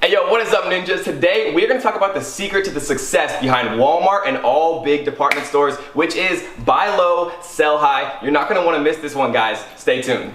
Hey yo, what is up ninjas? Today we're going to talk about the secret to the success behind Walmart and all big department stores, which is buy low, sell high. You're not going to want to miss this one, guys. Stay tuned.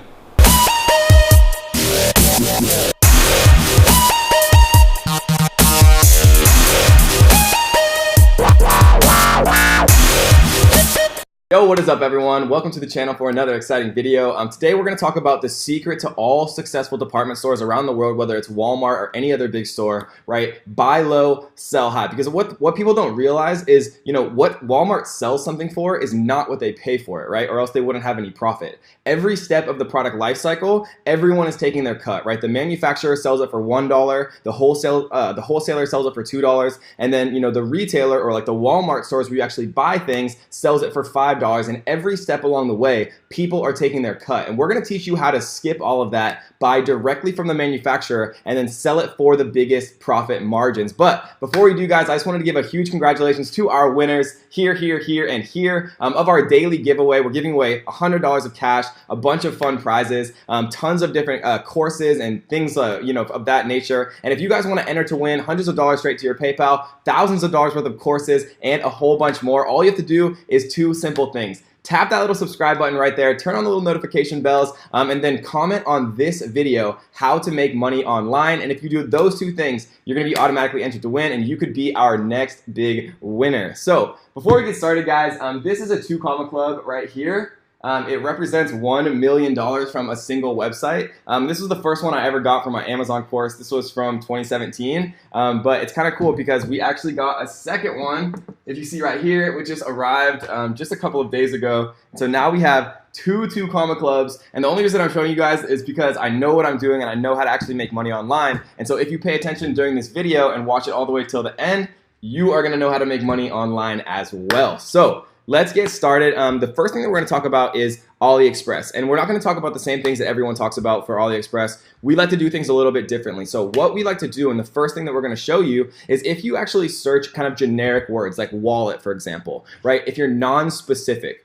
Yo, what is up everyone? Welcome to the channel for another exciting video. Today we're going to talk about the secret to all successful department stores around the world, whether it's Walmart or any other big store, right? Buy low, sell high. Because what people don't realize is, what Walmart sells something for is not what they pay for it, right? Or else they wouldn't have any profit. Every step of the product life cycle, everyone is taking their cut, right? The manufacturer sells it for $1, the wholesaler sells it for $2, and then, the retailer or like the Walmart stores where you actually buy things sells it for $5. And every step along the way, people are taking their cut. And we're going to teach you how to skip all of that, buy directly from the manufacturer, and then sell it for the biggest profit margins. But before we do, guys, I just wanted to give a huge congratulations to our winners here, and here of our daily giveaway. We're giving away $100 of cash, a bunch of fun prizes, tons of different courses and things, of that nature. And if you guys want to enter to win hundreds of dollars straight to your PayPal, thousands of dollars worth of courses, and a whole bunch more, all you have to do is two simple things. Tap that little subscribe button right there, turn on the little notification bells, and then comment on this video how to make money online. And if you do those two things, you're going to be automatically entered to win, and you could be our next big winner. So before we get started, guys, this is a 2 Comma Club right here. It represents $1 million from a single website. This was the first one I ever got from my Amazon course. This was from 2017, but it's kind of cool because we actually got a second one, if you see right here, which just arrived just a couple of days ago. So now we have two 2 Comma Clubs, and the only reason I'm showing you guys is because I know what I'm doing and I know how to actually make money online. And so if you pay attention during this video and watch it all the way till the end, you are going to know how to make money online as well. So let's get started. The first thing that we're going to talk about is AliExpress. And we're not going to talk about the same things that everyone talks about for AliExpress. We like to do things a little bit differently. So what we like to do, and the first thing that we're going to show you, is if you actually search kind of generic words like wallet, for example, right? If you're non-specific,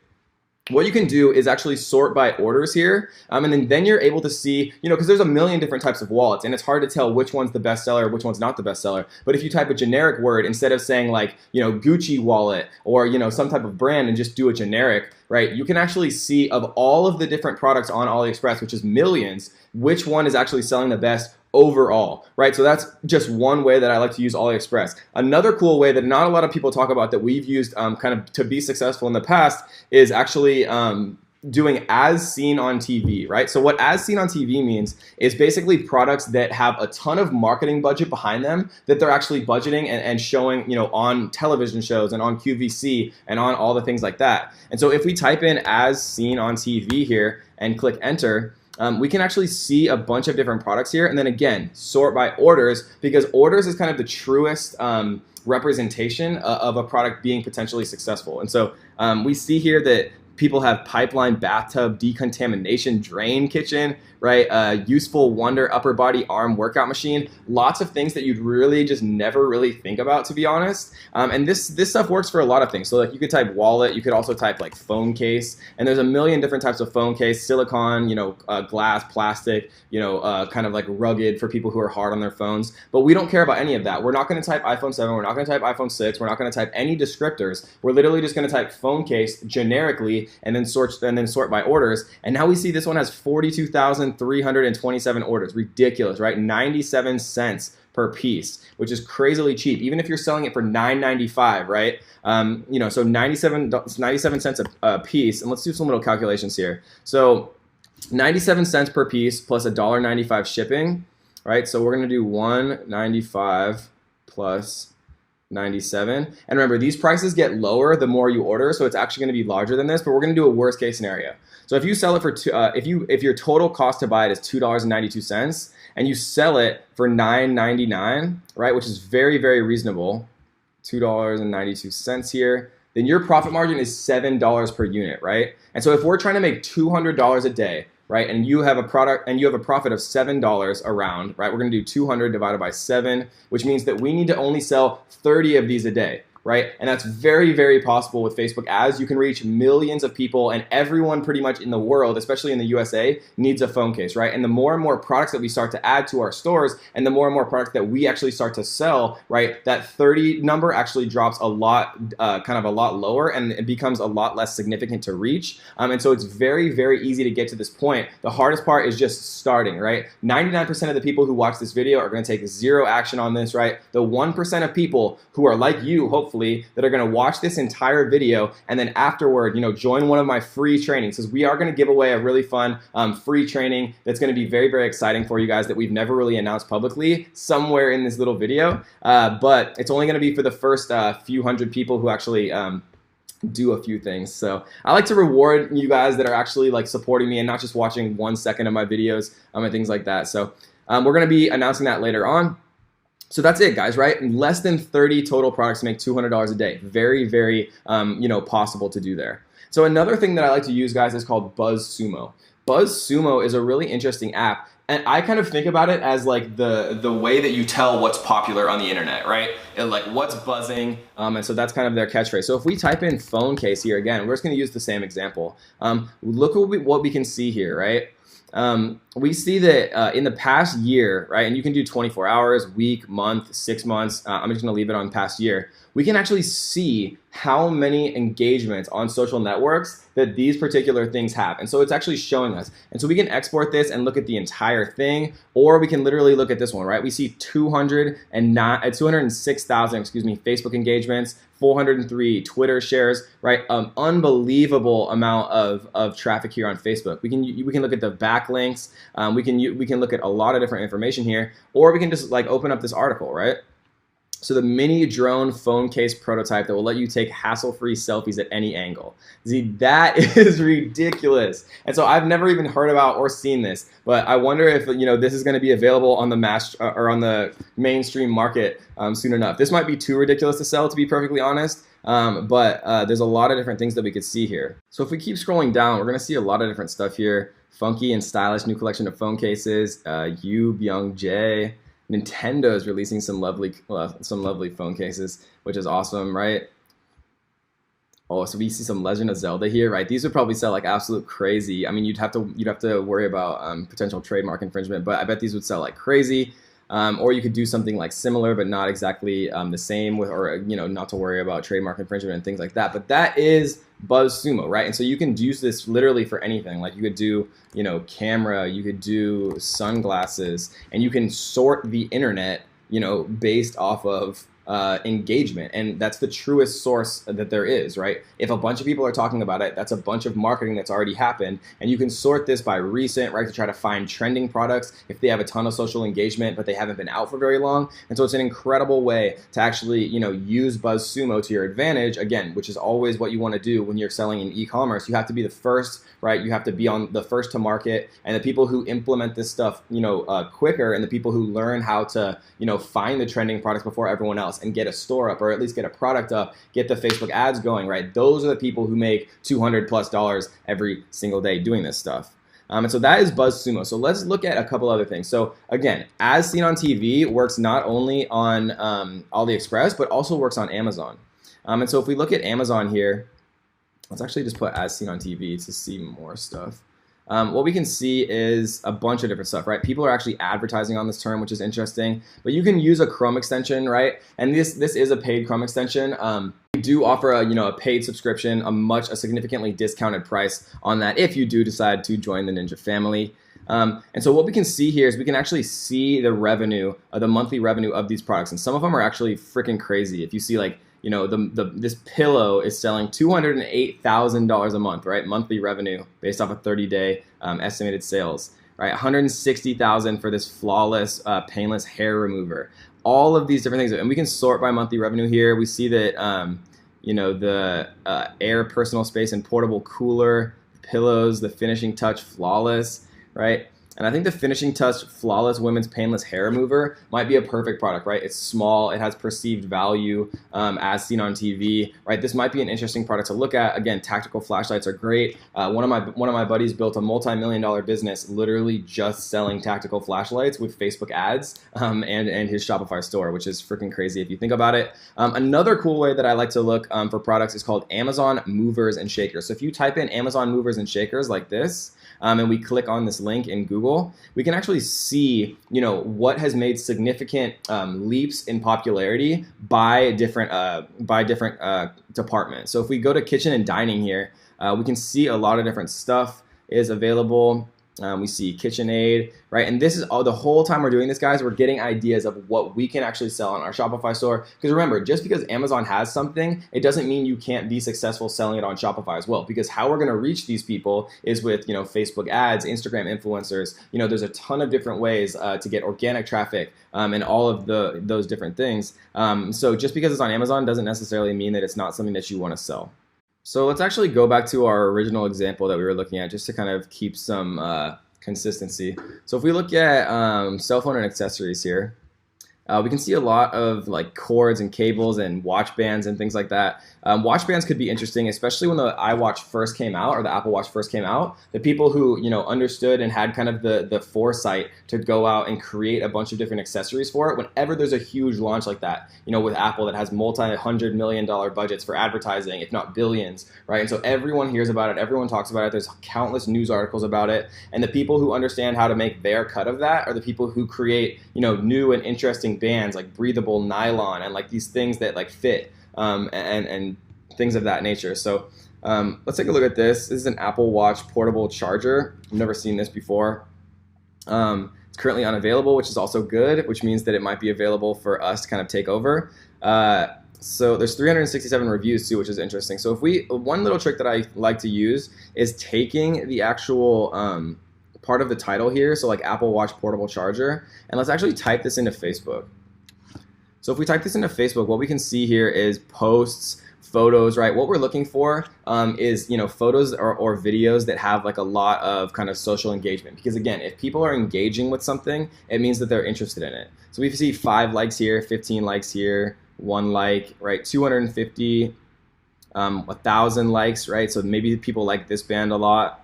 what you can do is actually sort by orders here, and then you're able to see, because there's a million different types of wallets, and it's hard to tell which one's the best seller, which one's not the best seller. But if you type a generic word, instead of saying like, Gucci wallet or, some type of brand, and just do a generic, right, you can actually see of all of the different products on AliExpress, which is millions, which one is actually selling the best overall, right? So that's just one way that I like to use AliExpress. Another cool way that not a lot of people talk about that we've used kind of to be successful in the past is actually doing as seen on TV, right? So what as seen on TV means is basically products that have a ton of marketing budget behind them that they're actually budgeting and showing, on television shows and on QVC and on all the things like that. And so if we type in as seen on TV here and click enter, we can actually see a bunch of different products here, and then again sort by orders, because orders is kind of the truest representation of a product being potentially successful. And so we see here that people have pipeline bathtub decontamination drain kitchen, right? Useful wonder upper body arm workout machine. Lots of things that you'd really just never really think about, to be honest. And this stuff works for a lot of things. So like you could type wallet, you could also type like phone case, and there's a million different types of phone case, silicone, glass, plastic, kind of like rugged for people who are hard on their phones. But we don't care about any of that. We're not going to type iPhone 7. We're not going to type iPhone 6. We're not going to type any descriptors. We're literally just going to type phone case generically and then sort by orders. And now we see this one has 42,327 orders. Ridiculous, right? 97 cents per piece, which is crazily cheap. Even if you're selling it for $9.95, right? So 97 cents a piece. And let's do some little calculations here. So 97 cents per piece plus $1.95 shipping, right? So we're going to do $1.95 plus 97. And remember, these prices get lower the more you order, so it's actually going to be larger than this, but we're going to do a worst case scenario. So if you sell it for if your total cost to buy it is $2.92 and you sell it for $9.99, right, which is very, very reasonable, $2.92 here, then your profit margin is $7 per unit, right? And so if we're trying to make $200 a day, right, and you have a product and you have a profit of $7 around, right, we're going to do 200 divided by 7, which means that we need to only sell 30 of these a day. right? And that's very, very possible with Facebook ads. You can reach millions of people, and everyone pretty much in the world, especially in the USA, needs a phone case, right? And the more and more products that we start to add to our stores, and the more products that we actually start to sell, right, that 30 number actually drops a lot, kind of a lot lower, and it becomes a lot less significant to reach. And so it's very, very easy to get to this point. The hardest part is just starting, right? 99% of the people who watch this video are going to take zero action on this, right? The 1% of people who are like you, hopefully, that are going to watch this entire video and then afterward, join one of my free trainings, because we are going to give away a really fun free training that's going to be very, very exciting for you guys that we've never really announced publicly somewhere in this little video. But it's only going to be for the first few hundred people who actually do a few things. So I like to reward you guys that are actually like supporting me and not just watching 1 second of my videos and things like that. So we're going to be announcing that later on. So that's it, guys, right? Less than 30 total products make $200 a day. Very, very, possible to do there. So another thing that I like to use, guys, is called BuzzSumo. BuzzSumo is a really interesting app. And I kind of think about it as like the way that you tell what's popular on the internet, right? And like what's buzzing, and so that's kind of their catchphrase. So if we type in phone case here again, we're just going to use the same example. Look what we can see here, right? We see that in the past year, right, and you can do 24 hours, week, month, 6 months, I'm just going to leave it on past year, we can actually see how many engagements on social networks that these particular things have. And so it's actually showing us. And so we can export this and look at the entire thing, or we can literally look at this one, right? We see 206,000, Facebook engagements, 403 Twitter shares, right? Unbelievable amount of traffic here on Facebook. We can look at the backlinks. We can look at a lot of different information here, or we can just like open up this article, right? So the mini drone phone case prototype that will let you take hassle-free selfies at any angle. See, that is ridiculous. And so I've never even heard about or seen this, but I wonder if this is going to be available on the on the mainstream market soon enough. This might be too ridiculous to sell, to be perfectly honest. But there's a lot of different things that we could see here. So if we keep scrolling down, we're going to see a lot of different stuff here. Funky and stylish new collection of phone cases. Yu Byung Jae. Nintendo is releasing some lovely phone cases, which is awesome, right? Oh, so we see some Legend of Zelda here, right? These would probably sell like absolute crazy. I mean, you'd have to worry about potential trademark infringement, but I bet these would sell like crazy. Or you could do something like similar, but not exactly the same, or not to worry about trademark infringement and things like that. But that is BuzzSumo, right? And so you can use this literally for anything. Like you could do, camera, you could do sunglasses, and you can sort the internet, based off of engagement, and that's the truest source that there is, right? If a bunch of people are talking about it, that's a bunch of marketing that's already happened, and you can sort this by recent, right, to try to find trending products if they have a ton of social engagement but they haven't been out for very long. And so it's an incredible way to actually use BuzzSumo to your advantage, again, which is always what you want to do when you're selling in e-commerce. You have to be the first, right? You have to be on the first to market, and the people who implement this stuff quicker, and the people who learn how to find the trending products before everyone else and get a store up, or at least get a product up, get the Facebook ads going, right? Those are the people who make $200+ every single day doing this stuff. And so that is BuzzSumo. So let's look at a couple other things. So again, As Seen on TV works not only on AliExpress, but also works on Amazon. And so if we look at Amazon here, let's actually just put As Seen on TV to see more stuff. What we can see is a bunch of different stuff, right? People are actually advertising on this term, which is interesting. But you can use a Chrome extension, right? And this is a paid Chrome extension. We do offer a paid subscription, a significantly discounted price on that if you do decide to join the Ninja family. And so what we can see here is we can actually see the revenue, the monthly revenue of these products, and some of them are actually freaking crazy. If you see like this pillow is selling $208,000 a month, right? Monthly revenue based off of 30-day estimated sales, right? $160,000 for this flawless, painless hair remover. All of these different things, and we can sort by monthly revenue here. We see that the Air personal space and portable cooler, pillows, the finishing touch flawless, right? And I think the Finishing Touch Flawless Women's Painless Hair Remover might be a perfect product, right? It's small, it has perceived value as seen on TV, right? This might be an interesting product to look at. Again, tactical flashlights are great. One of my buddies built a multi-million-dollar business literally just selling tactical flashlights with Facebook ads and his Shopify store, which is freaking crazy if you think about it. Another cool way that I like to look for products is called Amazon Movers and Shakers. So if you type in Amazon Movers and Shakers like this, and we click on this link in Google, we can actually see, what has made significant leaps in popularity by different departments. So if we go to kitchen and dining here, we can see a lot of different stuff is available. We see KitchenAid, right? And this is all the whole time we're doing this, guys, we're getting ideas of what we can actually sell on our Shopify store. Because remember, just because Amazon has something, it doesn't mean you can't be successful selling it on Shopify as well. Because how we're going to reach these people is with, Facebook ads, Instagram influencers. There's a ton of different ways to get organic traffic and all of those different things. So just because it's on Amazon doesn't necessarily mean that it's not something that you want to sell. So let's actually go back to our original example that we were looking at just to kind of keep some consistency. So if we look at cell phone and accessories here, we can see a lot of like cords and cables and watch bands and things like that. Watch bands could be interesting, especially when the iWatch first came out or the Apple Watch first came out. The people who understood and had kind of the foresight to go out and create a bunch of different accessories for it. Whenever there's a huge launch like that, with Apple that has multi-$100 million budgets for advertising, if not billions, right? And so everyone hears about it, everyone talks about it. There's countless news articles about it, and the people who understand how to make their cut of that are the people who create new and interesting bands like breathable nylon and like these things that like fit and things of that nature. So let's take a look at this. This is an Apple Watch portable charger. I've never seen this before. It's currently unavailable, which is also good, which means that it might be available for us to kind of take over. So there's 367 reviews too, which is interesting. So one little trick that I like to use is taking the actual part of the title here, so like Apple Watch portable charger, and let's actually type this into Facebook. So if we type this into Facebook, what we can see here is posts, photos, right? What we're looking for is photos or videos that have like a lot of kind of social engagement. Because again, if people are engaging with something, it means that they're interested in it. So we see 5 likes here, 15 likes here, 1 like, right? 250, 1,000 likes, right? So maybe people like this band a lot.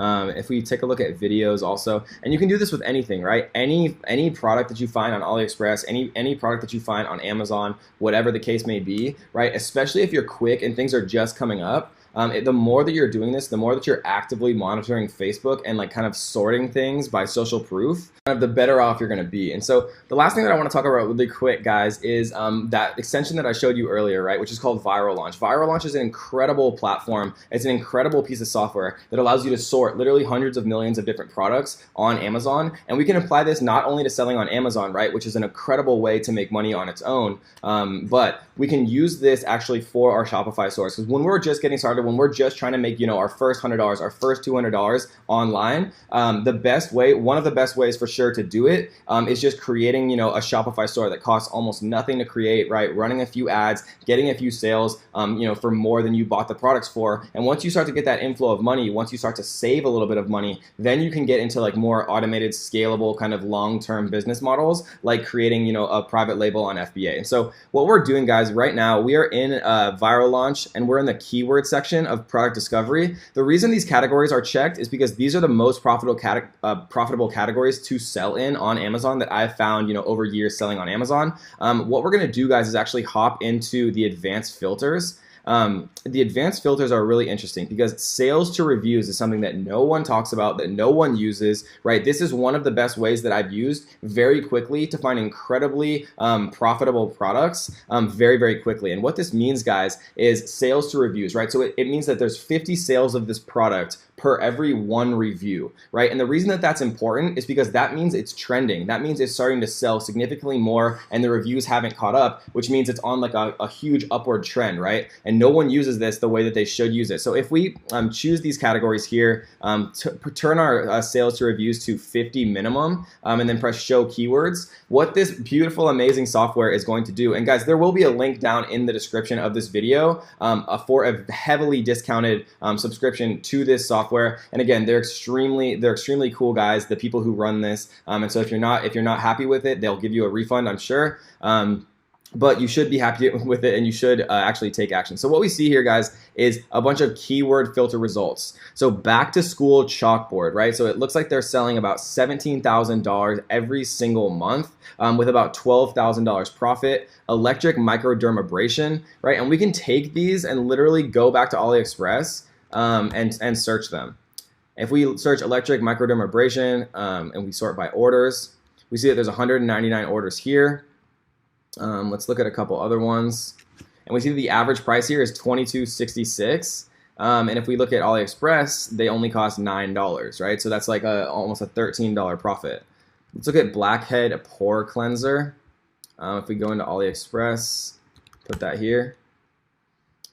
If we take a look at videos also, and you can do this with anything, right? Any product that you find on AliExpress, any product that you find on Amazon, whatever the case may be, right? Especially if you're quick and things are just coming up, the more that you're doing this, the more that you're actively monitoring Facebook and like kind of sorting things by social proof, kind of the better off you're going to be. And so the last thing that I want to talk about really quick, guys, is that extension that I showed you earlier, right, which is called Viral Launch. Viral Launch is an incredible platform. It's an incredible piece of software that allows you to sort literally hundreds of millions of different products on Amazon. And we can apply this not only to selling on Amazon, right, which is an incredible way to make money on its own, but we can use this actually for our Shopify stores. Because when we're just getting started, when we're just trying to make our first $100, our first $200 online, one of the best ways for sure to do it is just creating a Shopify store that costs almost nothing to create, right? Running a few ads, getting a few sales, for more than you bought the products for. And once you start to get that inflow of money, once you start to save a little bit of money, then you can get into like more automated, scalable kind of long-term business models, like creating a private label on FBA. And so what we're doing, guys, right now, we are in Viral Launch, and we're in the keyword section of product discovery. The reason these categories are checked is because these are the most profitable categories to sell in on Amazon that I've found over years selling on Amazon. What we're going to do, guys, is actually hop into the advanced filters. The advanced filters are really interesting because sales to reviews is something that no one talks about, that no one uses, right? This is one of the best ways that I've used very quickly to find incredibly profitable products very, very quickly. And what this means, guys, is sales to reviews, right? So it means that there's 50 sales of this product per every 1 review, right? And the reason that that's important is because that means it's trending. That means it's starting to sell significantly more and the reviews haven't caught up, which means it's on like a huge upward trend, right? And no one uses this the way that they should use it. So if we choose these categories here, turn our sales to reviews to 50 minimum, and then press show keywords, what this beautiful, amazing software is going to do, and guys, there will be a link down in the description of this video for a heavily discounted subscription to this software software. And again, they're extremely cool guys, the people who run this. And so if you're not happy with it, they'll give you a refund, I'm sure. But you should be happy with it, and you should actually take action. So what we see here, guys, is a bunch of keyword filter results. So back to school chalkboard, right? So it looks like they're selling about $17,000 every single month with about $12,000 profit. Electric microdermabrasion, right? And we can take these and literally go back to AliExpress and search them. If we search electric microdermabrasion and we sort by orders, we see that there's 199 orders here. Let's look at a couple other ones, and we see the average price here is $22.66. And if we look at AliExpress, they only cost $9, right? So that's like almost a $13 profit. Let's look at Blackhead Pore Cleanser. If we go into AliExpress, put that here.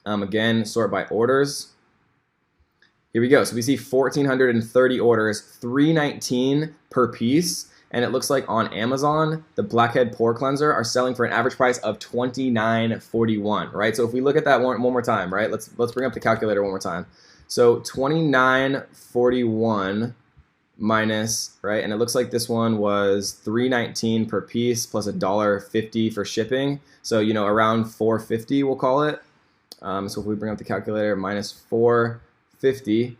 Again, sort by orders. Here we go. So we see 1,430 orders, $319 per piece. And it looks like on Amazon, the Blackhead Pore Cleanser are selling for an average price of $29.41, right? So if we look at that one more time, right? Let's bring up the calculator one more time. So $29.41 minus, right? And it looks like this one was $319 per piece plus $1.50 for shipping. So, you know, around $4.50, we'll call it. So if we bring up the calculator, minus $4.50.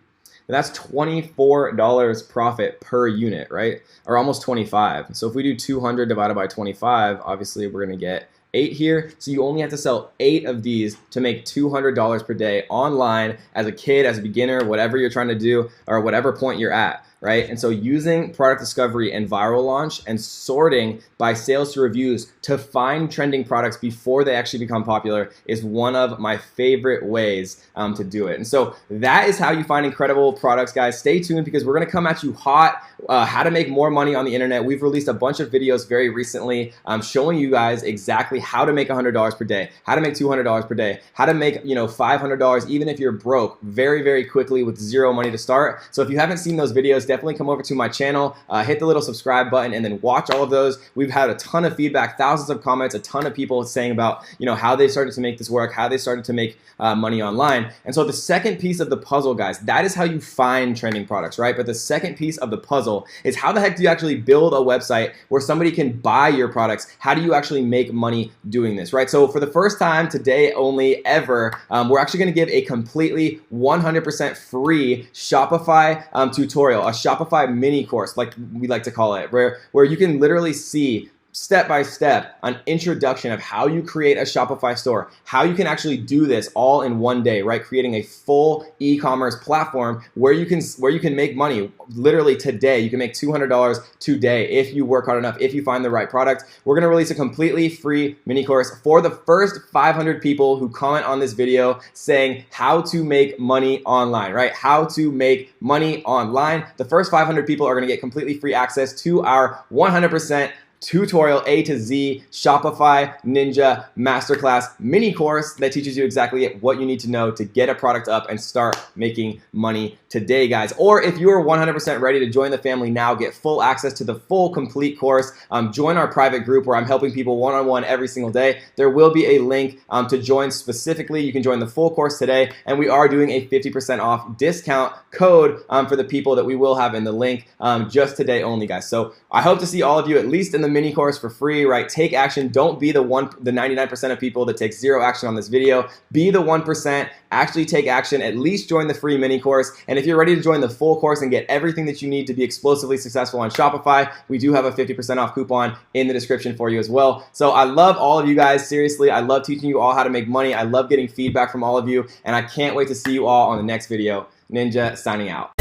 That's $24 profit per unit, right? Or almost 25. So if we do 200 divided by 25, obviously we're gonna get 8 here. So you only have to sell 8 of these to make $200 per day online as a kid, as a beginner, whatever you're trying to do, or whatever point you're at, right? And so using product discovery and viral launch and sorting by sales to reviews to find trending products before they actually become popular is one of my favorite ways to do it. And so that is how you find incredible products, guys. Stay tuned because we're gonna come at you hot, how to make more money on the internet. We've released a bunch of videos very recently showing you guys exactly how to make $100 per day, how to make $200 per day, how to make, you know, $500 even if you're broke very, very quickly with zero money to start. So if you haven't seen those videos, definitely come over to my channel, hit the little subscribe button, and then watch all of those. We've had a ton of feedback, thousands of comments, a ton of people saying about, you know, how they started to make this work, how they started to make money online. And so the second piece of the puzzle, guys, that is how you find trending products, right? But the second piece of the puzzle is how the heck do you actually build a website where somebody can buy your products? How do you actually make money doing this, right? So for the first time today only ever, we're actually going to give a completely 100% free Shopify tutorial, a Shopify mini course, like we like to call it, where you can literally see step by step an introduction of how you create a Shopify store, how you can actually do this all in one day, right? Creating a full e-commerce platform where you can make money literally today. You can make $200 today if you work hard enough, if you find the right product. We're gonna release a completely free mini course for the first 500 people who comment on this video saying how to make money online, right? How to make money online. The first 500 people are gonna get completely free access to our 100% tutorial A to Z Shopify Ninja Masterclass mini course that teaches you exactly what you need to know to get a product up and start making money today, guys. Or if you are 100% ready to join the family now, get full access to the full complete course, join our private group where I'm helping people one-on-one every single day. There will be a link to join specifically. You can join the full course today, and we are doing a 50% off discount code for the people that we will have in the link just today only, guys. So I hope to see all of you at least in the mini course for free, right? Take action. Don't be the 99% of people that take zero action on this video. Be the 1%. Actually take action. At least join the free mini course. And if you're ready to join the full course and get everything that you need to be explosively successful on Shopify, we do have a 50% off coupon in the description for you as well. So I love all of you guys. Seriously, I love teaching you all how to make money. I love getting feedback from all of you, and I can't wait to see you all on the next video. Ninja signing out.